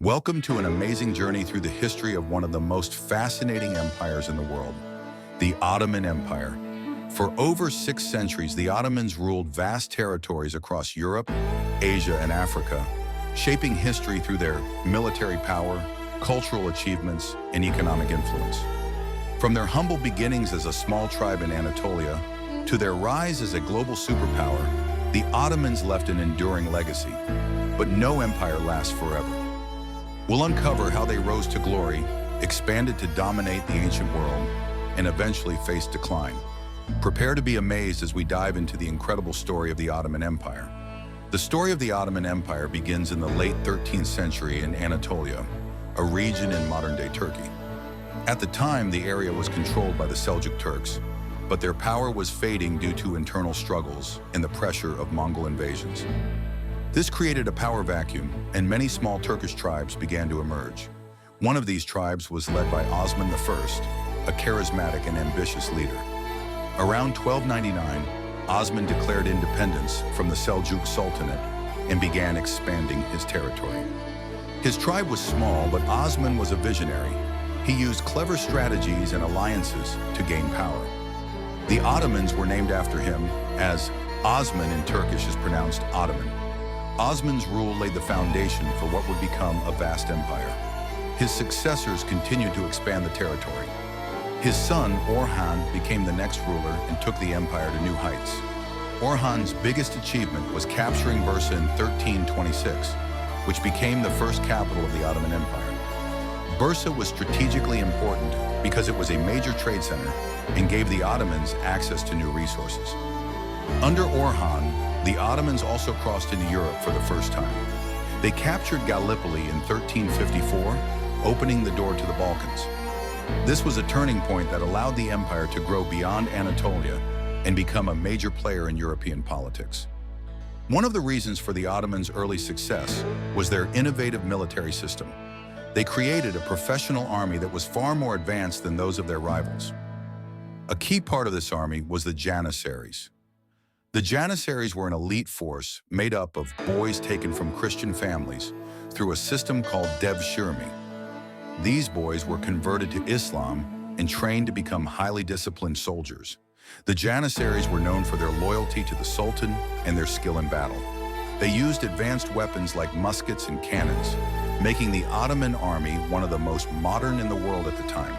Welcome to an amazing journey through the history of one of the most fascinating empires in the world, the Ottoman Empire. For over 6 centuries, the Ottomans ruled vast territories across Europe, Asia, and Africa, shaping history through their military power, cultural achievements, and economic influence. From their humble beginnings as a small tribe in Anatolia to their rise as a global superpower, the Ottomans left an enduring legacy. But no empire lasts forever. We'll uncover how they rose to glory, expanded to dominate the ancient world, and eventually faced decline. Prepare to be amazed as we dive into the incredible story of the Ottoman Empire. The story of the Ottoman Empire begins in the late 13th century in Anatolia, a region in modern-day Turkey. At the time, the area was controlled by the Seljuk Turks, but their power was fading due to internal struggles and the pressure of Mongol invasions. This created a power vacuum, and many small Turkish tribes began to emerge. One of these tribes was led by Osman I, a charismatic and ambitious leader. Around 1299, Osman declared independence from the Seljuk Sultanate and began expanding his territory. His tribe was small, but Osman was a visionary. He used clever strategies and alliances to gain power. The Ottomans were named after him, as Osman in Turkish is pronounced Ottoman. Osman's rule laid the foundation for what would become a vast empire. His successors continued to expand the territory. His son, Orhan, became the next ruler and took the empire to new heights. Orhan's biggest achievement was capturing Bursa in 1326, which became the first capital of the Ottoman Empire. Bursa was strategically important because it was a major trade center and gave the Ottomans access to new resources. Under Orhan, the Ottomans also crossed into Europe for the first time. They captured Gallipoli in 1354, opening the door to the Balkans. This was a turning point that allowed the empire to grow beyond Anatolia and become a major player in European politics. One of the reasons for the Ottomans' early success was their innovative military system. They created a professional army that was far more advanced than those of their rivals. A key part of this army was the Janissaries. The Janissaries were an elite force made up of boys taken from Christian families through a system called devshirme. These boys were converted to Islam and trained to become highly disciplined soldiers. The Janissaries were known for their loyalty to the Sultan and their skill in battle. They used advanced weapons like muskets and cannons, making the Ottoman army one of the most modern in the world at the time.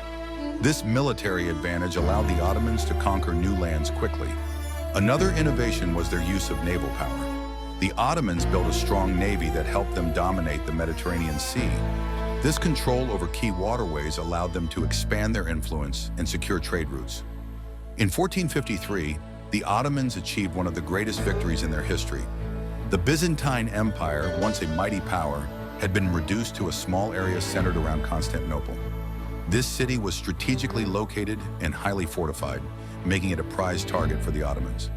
This military advantage allowed the Ottomans to conquer new lands quickly. Another innovation was their use of naval power. The Ottomans built a strong navy that helped them dominate the Mediterranean Sea. This control over key waterways allowed them to expand their influence and secure trade routes. In 1453, the Ottomans achieved one of the greatest victories in their history. The Byzantine Empire, once a mighty power, had been reduced to a small area centered around Constantinople. This city was strategically located and highly fortified, making it a prized target for the Ottomans.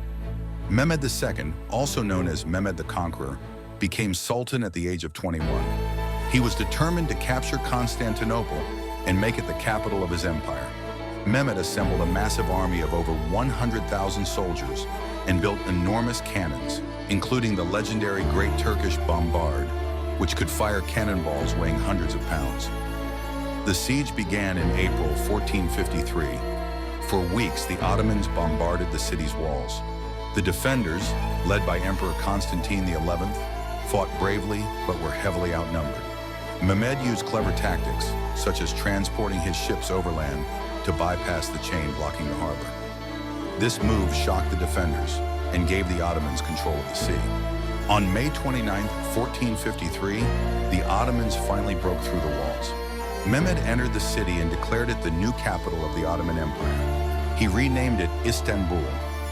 Mehmed II, also known as Mehmed the Conqueror, became Sultan at the age of 21. He was determined to capture Constantinople and make it the capital of his empire. Mehmed assembled a massive army of over 100,000 soldiers and built enormous cannons, including the legendary Great Turkish Bombard, which could fire cannonballs weighing hundreds of pounds. The siege began in April 1453. For weeks, the Ottomans bombarded the city's walls. The defenders, led by Emperor Constantine XI, fought bravely but were heavily outnumbered. Mehmed used clever tactics, such as transporting his ships overland to bypass the chain blocking the harbor. This move shocked the defenders and gave the Ottomans control of the sea. On May 29, 1453, the Ottomans finally broke through the walls. Mehmed entered the city and declared it the new capital of the Ottoman Empire. He renamed it Istanbul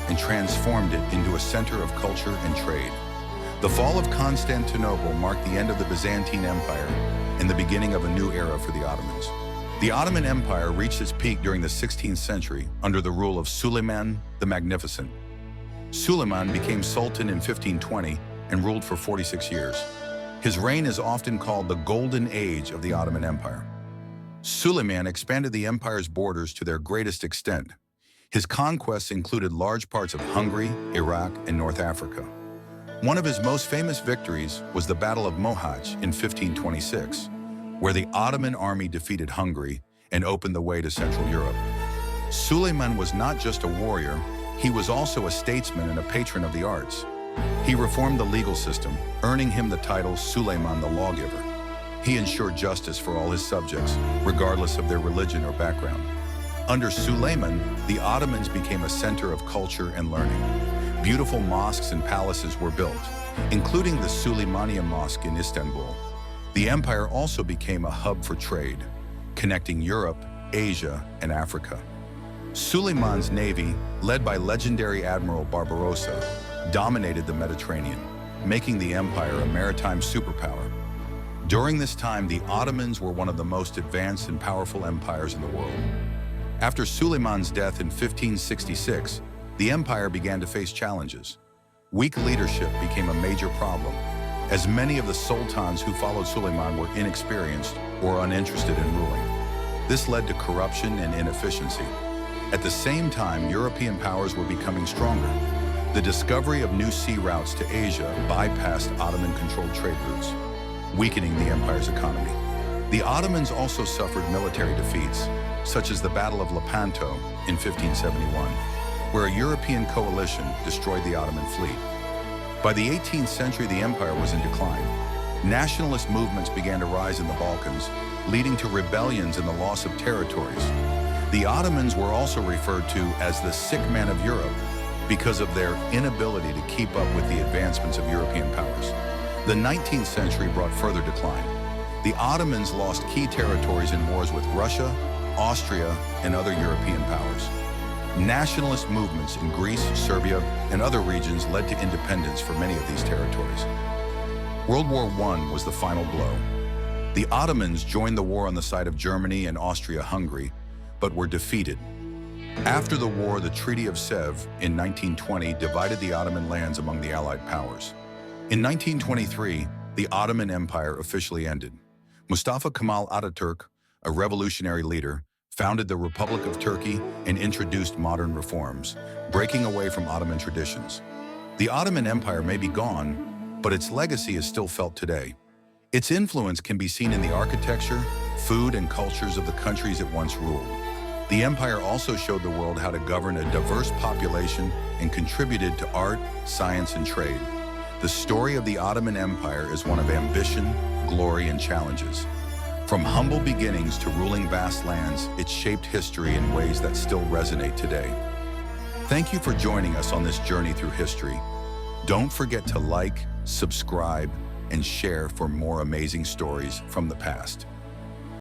and transformed it into a center of culture and trade. The fall of Constantinople marked the end of the Byzantine Empire and the beginning of a new era for the Ottomans. The Ottoman Empire reached its peak during the 16th century under the rule of Suleiman the Magnificent. Suleiman became Sultan in 1520 and ruled for 46 years. His reign is often called the Golden Age of the Ottoman Empire. Suleiman expanded the empire's borders to their greatest extent. His conquests included large parts of Hungary, Iraq, and North Africa. One of his most famous victories was the Battle of Mohacs in 1526, where the Ottoman army defeated Hungary and opened the way to Central Europe. Suleiman was not just a warrior, he was also a statesman and a patron of the arts. He reformed the legal system, earning him the title Suleiman the Lawgiver. He ensured justice for all his subjects, regardless of their religion or background. Under Suleiman, the Ottomans became a center of culture and learning. Beautiful mosques and palaces were built, including the Süleymaniye Mosque in Istanbul. The empire also became a hub for trade, connecting Europe, Asia, and Africa. Suleiman's navy, led by legendary Admiral Barbarossa, dominated the Mediterranean, making the empire a maritime superpower. During this time, the Ottomans were one of the most advanced and powerful empires in the world. After Suleiman's death in 1566, the empire began to face challenges. Weak leadership became a major problem, as many of the sultans who followed Suleiman were inexperienced or uninterested in ruling. This led to corruption and inefficiency. At the same time, European powers were becoming stronger. The discovery of new sea routes to Asia bypassed Ottoman-controlled trade routes, weakening the empire's economy. The Ottomans also suffered military defeats, such as the Battle of Lepanto in 1571, where a European coalition destroyed the Ottoman fleet. By the 18th century, the empire was in decline. Nationalist movements began to rise in the Balkans, leading to rebellions and the loss of territories. The Ottomans were also referred to as the sick man of Europe because of their inability to keep up with the advancements of European powers. The 19th century brought further decline. The Ottomans lost key territories in wars with Russia, Austria, and other European powers. Nationalist movements in Greece, Serbia, and other regions led to independence for many of these territories. World War I was the final blow. The Ottomans joined the war on the side of Germany and Austria-Hungary, but were defeated. After the war, the Treaty of Sèvres in 1920 divided the Ottoman lands among the Allied powers. In 1923, the Ottoman Empire officially ended. Mustafa Kemal Ataturk, a revolutionary leader, founded the Republic of Turkey and introduced modern reforms, breaking away from Ottoman traditions. The Ottoman Empire may be gone, but its legacy is still felt today. Its influence can be seen in the architecture, food, and cultures of the countries it once ruled. The empire also showed the world how to govern a diverse population and contributed to art, science, and trade. The story of the Ottoman Empire is one of ambition, glory, and challenges. From humble beginnings to ruling vast lands, it shaped history in ways that still resonate today. Thank you for joining us on this journey through history. Don't forget to like, subscribe, and share for more amazing stories from the past.